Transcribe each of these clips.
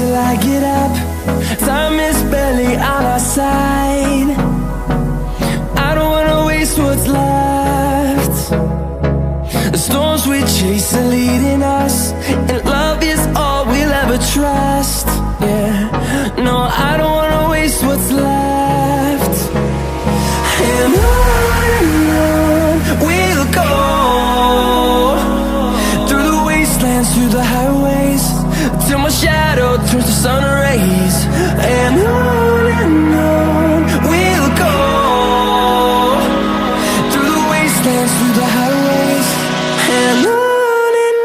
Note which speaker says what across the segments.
Speaker 1: till I get up. Time is barely on our side. I don't wanna waste what's left. The storms we chase are leading us, and love is all we'll ever trust. Yeah, no, I don't wanna waste what's left. And on we'll go, through the wastelands, through the highways, till my shadow turns to sun rays. And on we'll go, through the wastelands, through the highways, and on we'll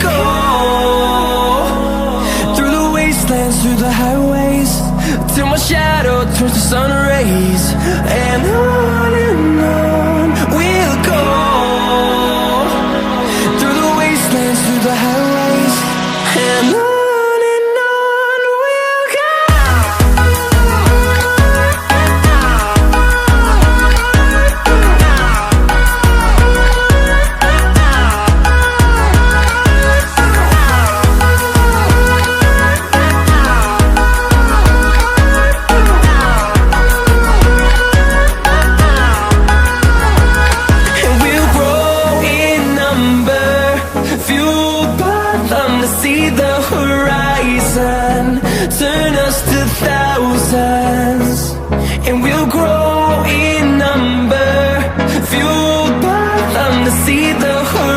Speaker 1: go. Through the highways, till my shadow turns to sun rays. And on we'll go, through the wastelands, through the highways, and on we'll go. See the horizon, turn us to thousands, and we'll grow in number, fueled by them to see the horizon.